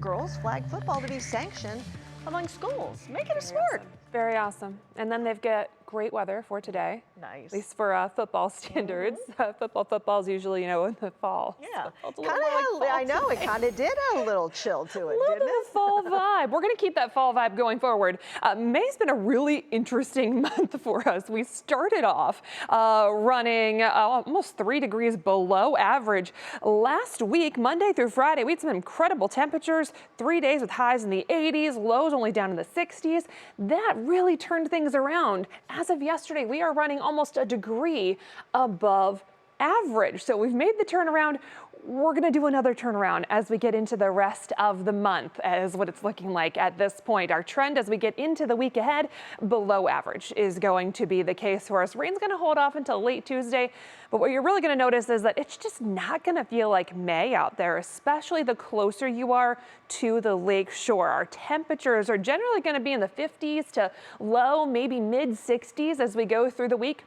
girls flag football to be sanctioned among schools. Make it a sport. Very awesome. And then they've got great weather for today. Nice. At least for football standards. Football's usually, in the fall. Yeah. So I know, it kind of did have a little chill to it, didn't it? A fall vibe. We're going to keep that fall vibe going forward. May's been a really interesting month for us. We started off running almost 3 degrees below average. Last week, Monday through Friday, we had some incredible temperatures, 3 days with highs in the 80s, lows only down in the 60s. That really turned things around. As of yesterday, we are running almost a degree above average. So we've made the turnaround. We're going to do another turnaround as we get into the rest of the month, as what it's looking like at this point. Our trend as we get into the week ahead, below average is going to be the case for us. Rain's going to hold off until late Tuesday, but what you're really going to notice is that it's just not going to feel like May out there, especially the closer you are to the lake shore. Our temperatures are generally going to be in the 50s to low, maybe mid 60s as we go through the week.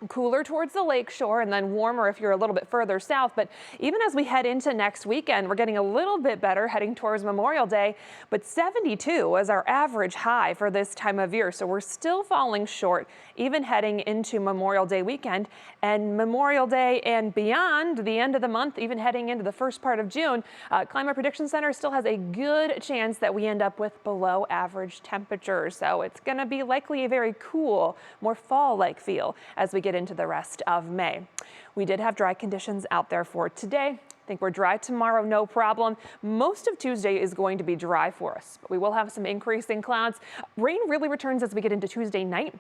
Cooler towards the lake shore and then warmer if you're a little bit further south. But even as we head into next weekend, we're getting a little bit better heading towards Memorial Day. But 72 is our average high for this time of year. So we're still falling short even heading into Memorial Day weekend, and Memorial Day and beyond, the end of the month, even heading into the first part of June. Climate Prediction Center still has a good chance that we end up with below average temperatures. So it's going to be likely a very cool, more fall-like feel as we get into the rest of May. We did have dry conditions out there for today. I think we're dry tomorrow, no problem. Most of Tuesday is going to be dry for us, but we will have some increasing clouds. Rain really returns as we get into Tuesday night.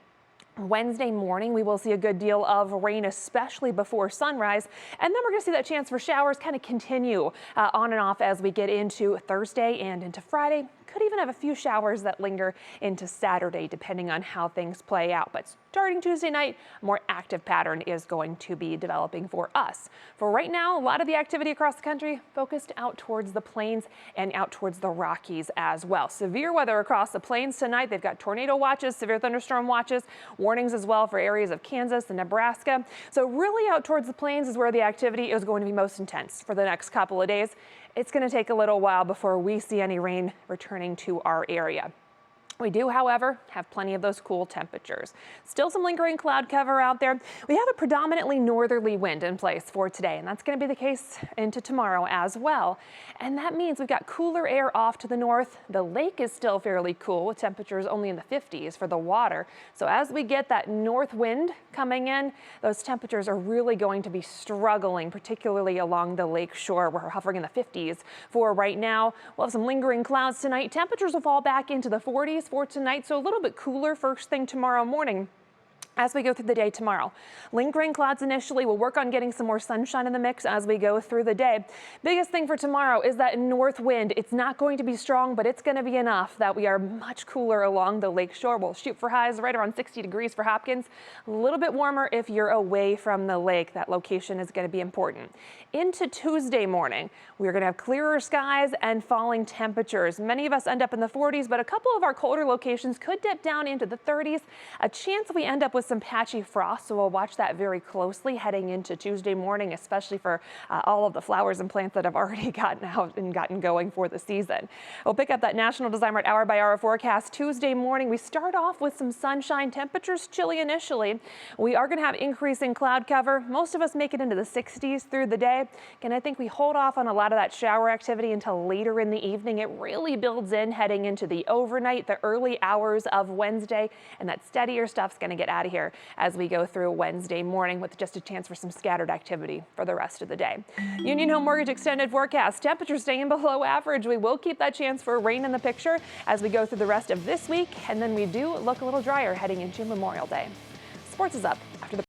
Wednesday morning, we will see a good deal of rain, especially before sunrise. And then we're going to see that chance for showers kind of continue on and off as we get into Thursday and into Friday. Could even have a few showers that linger into Saturday, depending on how things play out. But starting Tuesday night, a more active pattern is going to be developing for us. For right now, a lot of the activity across the country focused out towards the plains and out towards the Rockies as well. Severe weather across the plains tonight. They've got tornado watches, severe thunderstorm watches, warnings as well for areas of Kansas and Nebraska. So really out towards the plains is where the activity is going to be most intense for the next couple of days. It's going to take a little while before we see any rain returning to our area. We do, however, have plenty of those cool temperatures. Still some lingering cloud cover out there. We have a predominantly northerly wind in place for today, and that's going to be the case into tomorrow as well. And that means we've got cooler air off to the north. The lake is still fairly cool with temperatures only in the 50s for the water. So as we get that north wind coming in, those temperatures are really going to be struggling, particularly along the lake shore. We're hovering in the 50s for right now. We'll have some lingering clouds tonight. Temperatures will fall back into the 40s for tonight, so a little bit cooler first thing tomorrow morning. As we go through the day tomorrow, lingering clouds initially. We'll work on getting some more sunshine in the mix as we go through the day. Biggest thing for tomorrow is that north wind. It's not going to be strong, but it's going to be enough that we are much cooler along the lake shore. We'll shoot for highs right around 60 degrees for Hopkins. A little bit warmer if you're away from the lake. That location is going to be important. Into Tuesday morning, we're going to have clearer skies and falling temperatures. Many of us end up in the 40s, but a couple of our colder locations could dip down into the 30s. A chance we end up with some patchy frost, so we'll watch that very closely heading into Tuesday morning, especially for all of the flowers and plants that have already gotten out and gotten going for the season. We'll pick up that National Design Mart hour-by-hour forecast. Tuesday morning, we start off with some sunshine. Temperatures chilly initially. We are going to have increasing cloud cover. Most of us make it into the 60s through the day. Again, I think we hold off on a lot of that shower activity until later in the evening. It really builds in heading into the overnight, the early hours of Wednesday, and that steadier stuff's going to get out of here as we go through Wednesday morning with just a chance for some scattered activity for the rest of the day. Union Home Mortgage extended forecast. Temperatures staying below average. We will keep that chance for rain in the picture as we go through the rest of this week, and then we do look a little drier heading into Memorial Day. Sports is up after the